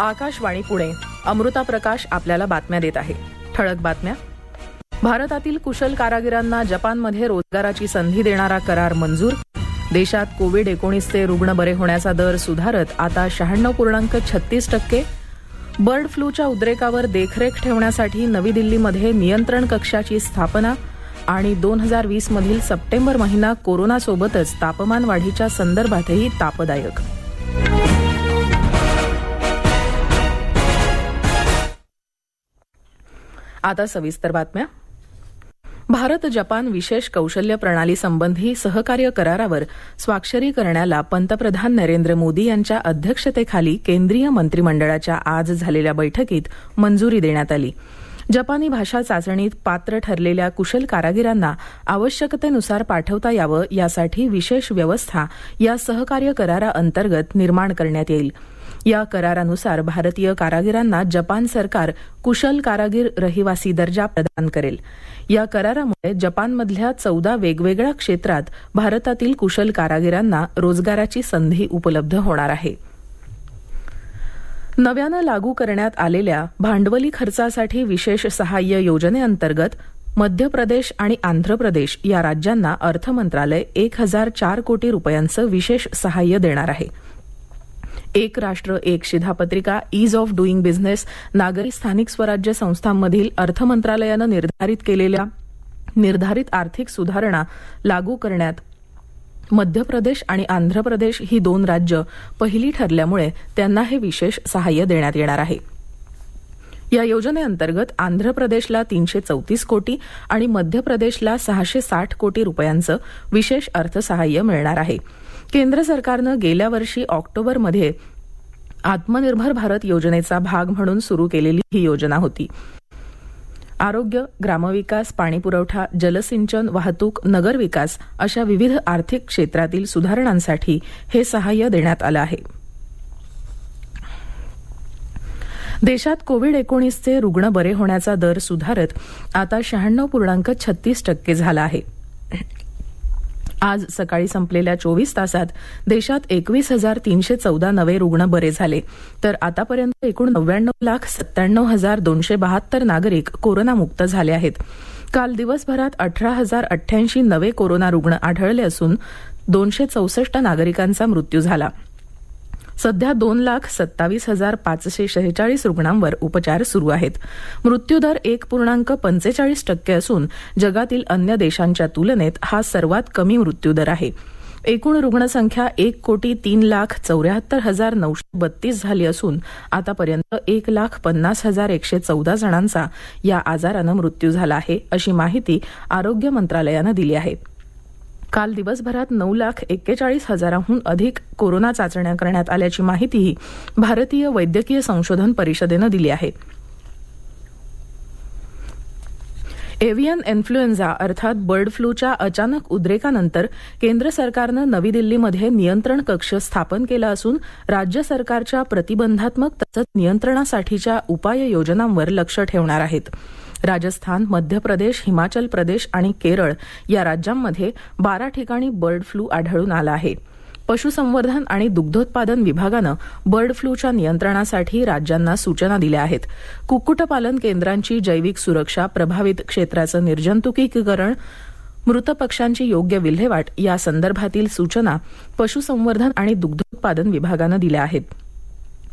आकाशवाणी पुणे. अमृता प्रकाश आपल्याला बातम्या देत आहे. ठळक बातम्या. भारतातील कुशल कारागिरांना जपानमध्ये रोजगाराची संधी देणारा करार मंजूर. देशात कोविड-19चे रुग्ण बरे होण्याचा दर सुधारत आता 96.36%. बर्ड फ्लूच्या उद्रेकावर देखरेख ठेवण्यासाठी नवी दिल्लीमध्ये नियंत्रण कक्षाची स्थापना. आणि 2020 मधील सप्टेंबर महिना कोरोनासोबतच तापमान वाढीच्या संदर्भातही तापदायक. आता सविस्तर बातम्या. भारत जपान विशेष कौशल्य प्रणाली संबंधी सहकार्य करारावर स्वाक्षरी करण्याला पंतप्रधान नरेंद्र मोदी यांच्या अध्यक्षतेखाली केंद्रीय मंत्रिमंडळाच्या आज झालेल्या बैठकीत मंजुरी देण्यात आली. जपानी भाषा चाचणीत पात्र ठरलेल्या कुशल कारागिरांना आवश्यकतेनुसार पाठवता यावं यासाठी विशेष व्यवस्था या सहकार्य कराराअंतर्गत निर्माण करण्यात येईल. या करारानुसार भारतीय कारागिरांना जपान सरकार कुशल कारागीर रहिवासी दर्जा प्रदान करेल. या करारामुळे जपानमधल्या 14 वेगवेगळ्या क्षेत्रात भारतातील कुशल कारागिरांना रोजगाराची संधी उपलब्ध होणार आहे. नव्यानं लागू करण्यात आलेल्या भांडवली खर्चासाठी विशेष सहाय्य योजनेअंतर्गत मध्य प्रदेश आणि आंध्र प्रदेश या राज्यांना अर्थ मंत्रालय 1004 कोटी रुपयांचं विशेष सहाय्य देणार आहे. एक राष्ट्र एक शिधापत्रिका, ईज ऑफ डुईंग बिझनेस, नागरी स्थानिक स्वराज्य संस्थांमधील अर्थ मंत्रालयानं निर्धारित आर्थिक सुधारणा लागू करण्यात मध्य प्रदेश आणि आंध्र प्रदेश ही 2 राज्य पहिली ठरल्यामुळे त्यांना हे विशेष सहाय्य देण्यात येणार आहे. या योजनेअंतर्गत आंध्र प्रदेशला 334 कोटी आणि मध्य प्रदेशला 660 कोटी रुपयांचं विशेष अर्थसहाय्य मिळणार आहे. केंद्र सरकारनं गेल्या वर्षी ऑक्टोबरमध्ये आत्मनिर्भर भारत योजनेचा भाग म्हणून सुरू केलेली ही योजना होती. आरोग्य, ग्रामविकास, पाणीपुरवठा, जलसिंचन, वाहतूक, नगरविकास अशा विविध आर्थिक क्षेत्रातील सुधारणांसाठी हे सहाय्य देण्यात आलं आहे. देशात कोविड-19चे रुग्ण बरे होण्याचा दर सुधारत आता 96.36% झाला आहे. आज सकाळी संपलेल्या 24 तासात देशात 21,314 नवे रुग्ण बरे झाले, तर आतापर्यंत एकूण 99,97,272 नागरिक कोरोनामुक्त झाले आहेत. काल दिवसभरात 18,088 नवे कोरोना रुग्ण आढळले असून 264 नागरिकांचा मृत्यू झाला. सध्या 2,27,546 रुग्णांवर उपचार सुरू आहेत. मृत्यूदर 1.45% असून जगातील अन्य देशांच्या तुलनेत हा सर्वात कमी मृत्यूदर आहे. एकूण रुग्णसंख्या 1,03,74,932 झाली असून आतापर्यंत 1,50,114 जणांचा या आजारानं मृत्यू झाला आहे, अशी माहिती आरोग्य मंत्रालयानं दिली आहे. काल दिवसभरात 9,41,000हून अधिक कोरोना चाचण्या करण्यात आल्याची माहितीही भारतीय वैद्यकीय संशोधन परिषदेनं दिली आहे. एव्हियन इन्फ्लुएन्झा अर्थात बर्ड फ्लूच्या अचानक उद्रेकानंतर केंद्र सरकारनं नवी दिल्लीमध्ये नियंत्रण कक्ष स्थापन केला असून राज्य सरकारच्या प्रतिबंधात्मक तसंच नियंत्रणासाठीच्या उपाययोजनांवर लक्ष ठेवणार आहेत. राजस्थान, मध्य प्रदेश, हिमाचल प्रदेश आणि केरळ या राज्यांमध्ये 12 ठिकाणी बर्ड फ्लू आढळून आला आहे. पशुसंवर्धन आणि दुग्धोत्पादन विभागानं बर्ड फ्लूच्या नियंत्रणासाठी राज्यांना सूचना दिल्या आहेत. कुक्कुटपालन केंद्रांची जैविक सुरक्षा, प्रभावित क्षेत्राचं निर्जंतुकीकरण, मृत पक्ष्यांची योग्य विल्हेवाट या संदर्भातील सूचना पशुसंवर्धन आणि दुग्धोत्पादन विभागानं दिल्या आहेत.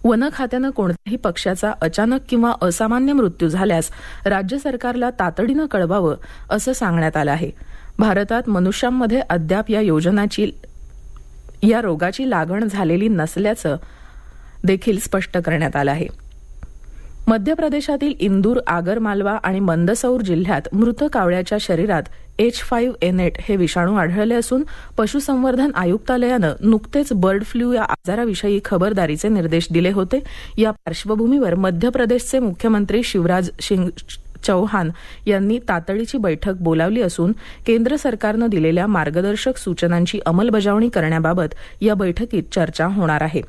वन खात्यानं कोणत्याही पक्ष्याचा अचानक किंवा असामान्य मृत्यू झाल्यास राज्य सरकारला तातडीनं कळवावं असं सांगण्यात आलं आहे. भारतात मनुष्यांमध्ये अद्याप या रोगाची लागण झालेली नसल्याचं देखील स्पष्ट करण्यात आलं आहे. मध्य प्रदेशातील इंदूर, आगरमालवा आणि मंदसौर जिल्ह्यात मृत कावळ्याच्या शरीरात H5N8 हे विषाणू आढळले असून पशुसंवर्धन आयुक्तालयानं नुकतेच बर्ड फ्लू या आजाराविषयी खबरदारीचे निर्देश दिले होते. या पार्श्वभूमीवर मध्य प्रदेशचे मुख्यमंत्री शिवराज सिंग चौहान यांनी तातडीची बैठक बोलावली असून केंद्र सरकारनं दिलेल्या मार्गदर्शक सूचनांची अंमलबजावणी करण्याबाबत या बैठकीत चर्चा होणार आहे.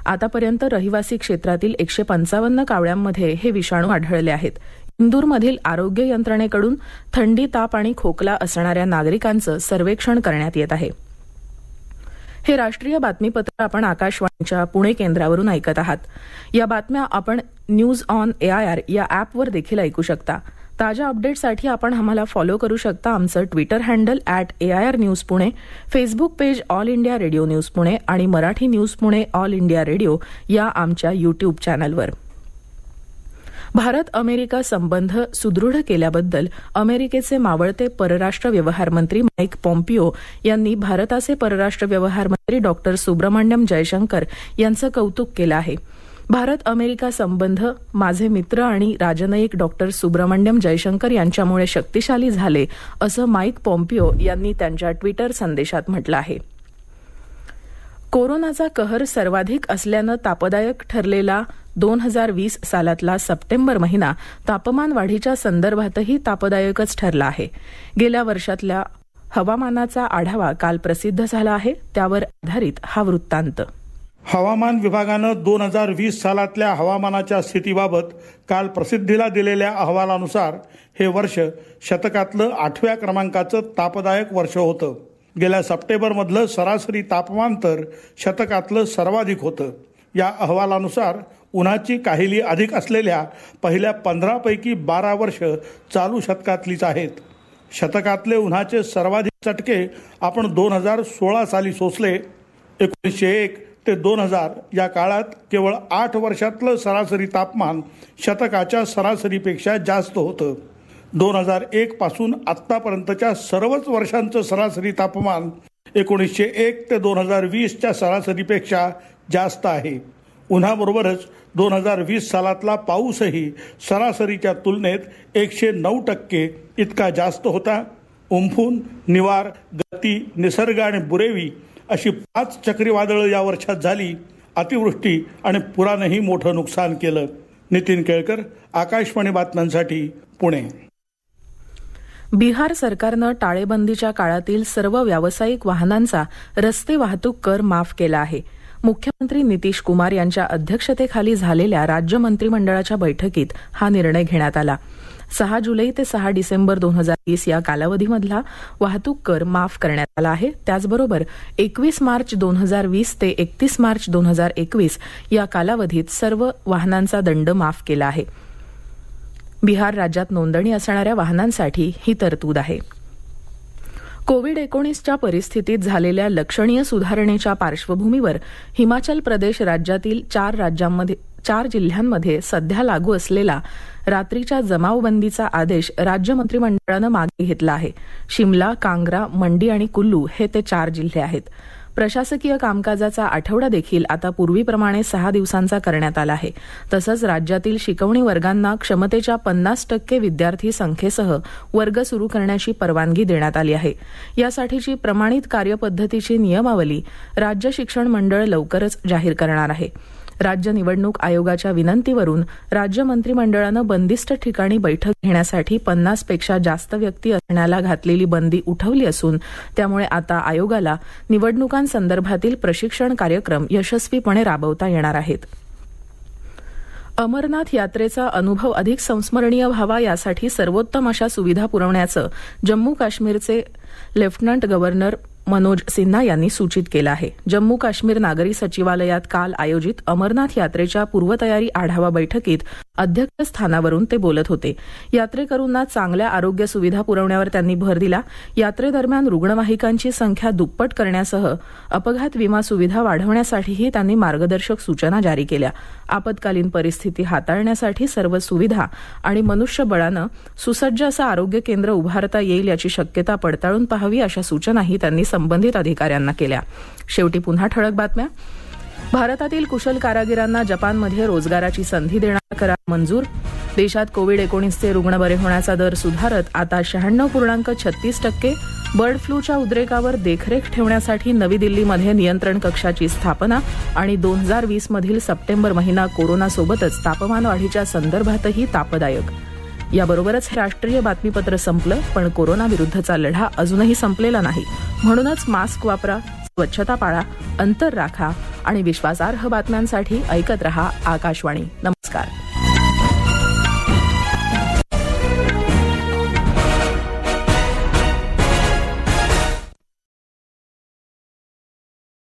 आतापर्यंत रहिवासी क्षेत्रातील 155 कावळ्यांमध्ये हे विषाणू आढळले आहेत. इंदूरमधील आरोग्य यंत्रणेकडून थंडी, ताप आणि खोकला असणाऱ्या नागरिकांचं सर्वेक्षण करण्यात येत आहे. हे राष्ट्रीय बातमीपत्र आपण आकाशवाणीच्या पुणे केंद्रावरून ऐकत आहात. या बातम्या आपण न्यूज ऑन AIR या ॲपवर देखील ऐकू शकता. ताज्या अपडेटसाठी आपण आम्हाला फॉलो करू शकता. आमचं Twitter handle @AIR news Pune, Facebook page All India Radio news Pune आणि Marathi news Pune All India Radio या आमच्या यूट्यूब चॅनलवर. भारत अमेरिका संबंध सुदृढ केल्याबद्दल अमेरिकेचे मावळते परराष्ट्र व्यवहार मंत्री माईक पॉम्पिओ यांनी भारताचे परराष्ट्र व्यवहार मंत्री डॉक्टर सुब्रमण्यम जयशंकर यांचं कौतुक केलं आहे. भारत अमेरिका संबंध माझे मित्र आणि राजनयिक डॉक्टर सुब्रमण्यम जयशंकर यांच्यामुळे शक्तिशाली झाले असं माईक पॉम्पिओ यांनी त्यांच्या ट्विटर संदेशात म्हटलं आहे. कोरोनाचा कहर सर्वाधिक असल्यानं तापदायक ठरलेला 2020 सालातला सप्टेंबर महिना तापमान वाढीच्या संदर्भातही तापदायकच ठरला आहे. गेल्या वर्षातल्या हवामानाचा आढावा काल प्रसिद्ध झाला आहे. त्यावर आधारित हा वृत्तांत. हवामान विभागानं 2020 सालातल्या हवामानाच्या स्थितीबाबत काल प्रसिद्धीला दिलेल्या अहवालानुसार हे वर्ष शतकातलं 8व्या क्रमांकाचं तापदायक वर्ष होतं. गेल्या सप्टेंबरमधलं सरासरी तापमान तर शतकातलं सर्वाधिक होतं. या अहवालानुसार उन्हाची काहिली अधिक असलेल्या पहिल्या 15 पैकी 12 वर्ष चालू शतकातलीच आहेत. शतकातले उन्हाचे सर्वाधिक चटके आपण 2016 साली सोसले. 1901 ते 2000 या काळात केवळ 8 वर्षातलं सरासरी तापमान शतकाच्या सरासरीपेक्षा जास्त होतं. 2001 पासून आतापर्यंतच्या सर्वच वर्षांचं सरासरी तापमान 1901 ते 2020च्या सरासरीपेक्षा जास्त आहे. उन्हाबरोबरच 2020 सालातला पाऊसही सरासरीच्या तुलनेत 109% इतका जास्त होता. उम्फून, निवार, गती, निसर्ग आणि बुरेवी अशी 5 चक्रीवादळं या वर्षात झाली. अतिवृष्टी आणि पुरानंही मोठं नुकसान केलं. नितीन केळकर, आकाशवाणी बातम्यांसाठी, पुणे. बिहार सरकारनं टाळेबंदीच्या काळातील सर्व व्यावसायिक वाहनांचा रस्ते वाहतूक कर माफ केला आहे. मुख्यमंत्री नितीश कुमार यांच्या अध्यक्षतेखाली झालेल्या राज्य मंत्रिमंडळाच्या बैठकीत हा निर्णय घेण्यात आला. 6 जुलै ते 6 डिसेंबर 2020 या कालावधीमधला वाहतूक कर माफ करण्यात आला आहे. त्याचबरोबर 21 मार्च 2020 ते 31 मार्च 2021 या कालावधीत सर्व वाहनांचा दंड माफ केला आहे. बिहार राज्यात नोंदणी असणाऱ्या वाहनांसाठी ही तरतूद आहे. कोविड-19च्या परिस्थितीत झालेल्या लक्षणीय सुधारणेच्या पार्श्वभूमीवर हिमाचल प्रदेश राज्यातील 4 जिल्ह्यांमध्ये सध्या लागू असलेला रात्रीच्या जमावबंदीचा आदेश राज्य मंत्रिमंडळानं मागे घेतला आहे. शिमला, कांगरा, मंडी आणि कुल्लू हे ते 4 जिल्हे आहेत. प्रशासकीय कामकाजाचा आठवडा देखील आता पूर्वीप्रमाणे 6 दिवसांचा करण्यात आला आहे. तसंच राज्यातील शिकवणी वर्गांना क्षमतेच्या 50% विद्यार्थी संख्येसह वर्ग सुरू करण्याची परवानगी देण्यात आली आहे. यासाठीची प्रमाणित कार्यपद्धतीची नियमावली राज्य शिक्षण मंडळ लवकरच जाहीर करणार आहे. राज्य निवडणूक आयोगाच्या विनंतीवरून राज्य मंत्रिमंडळानं बंदिस्त ठिकाणी बैठक घेण्यासाठी 50 पेक्षा जास्त व्यक्ती असण्याला घातलेली बंदी उठवली असून त्यामुळे आता आयोगाला निवडणुकांसंदर्भातील प्रशिक्षण कार्यक्रम यशस्वीपणे राबवता येणार आहेत. अमरनाथ यात्रेचा अनुभव अधिक संस्मरणीय व्हावा यासाठी सर्वोत्तम अशा सुविधा पुरवण्याचं जम्मू काश्मीरचे लेफ्टनंट गव्हर्नर मनोज सिन्हा यांनी सूचित केलं आहे. जम्मू काश्मीर नागरी सचिवालयात काल आयोजित अमरनाथ यात्रेच्या पूर्वतयारी आढावा बैठकीत अध्यक्षस्थानावरून ते बोलत होते. यात्रेकरूंना चांगल्या आरोग्य सुविधा पुरवण्यावर त्यांनी भर दिला. यात्रेदरम्यान रुग्णवाहिकांची संख्या दुप्पट करण्यासह अपघात विमा सुविधा वाढवण्यासाठीही त्यांनी मार्गदर्शक सूचना जारी केल्या. आपत्कालीन परिस्थिती हाताळण्यासाठी सर्व सुविधा आणि मनुष्यबळानं सुसज्ज असं आरोग्य केंद्र उभारता येईल याची शक्यता पडताळून पाहावी अशा सूचनाही त्यांनी संबंधित अधिकाऱ्यांना केल्या. शेवटी पुन्हा ठळक बातम्या. भारतातील कुशल कारागिरांना जपानमध्ये रोजगाराची संधी देणारा करार मंजूर. देशात कोविड-19चे रुग्ण बरे होण्याचा दर सुधारत आता 96.36%. बर्ड फ्लूच्या उद्रेकावर देखरेख ठेवण्यासाठी नवी दिल्लीमध्ये नियंत्रण कक्षाची स्थापना आणि 2020 मधील सप्टेंबर महिना कोरोनासोबतच तापमान वाढीच्या संदर्भातही तापदायक. याबरोबरच हे राष्ट्रीय बातमीपत्र संपलं. पण कोरोना विरुद्धचा लढा अजूनही संपलेला नाही. म्हणूनच मास्क वापरा, स्वच्छता पाळा, अंतर राखा आणि विश्वासार्ह बातम्यांसाठी ऐकत रहा आकाशवाणी. नमस्कार.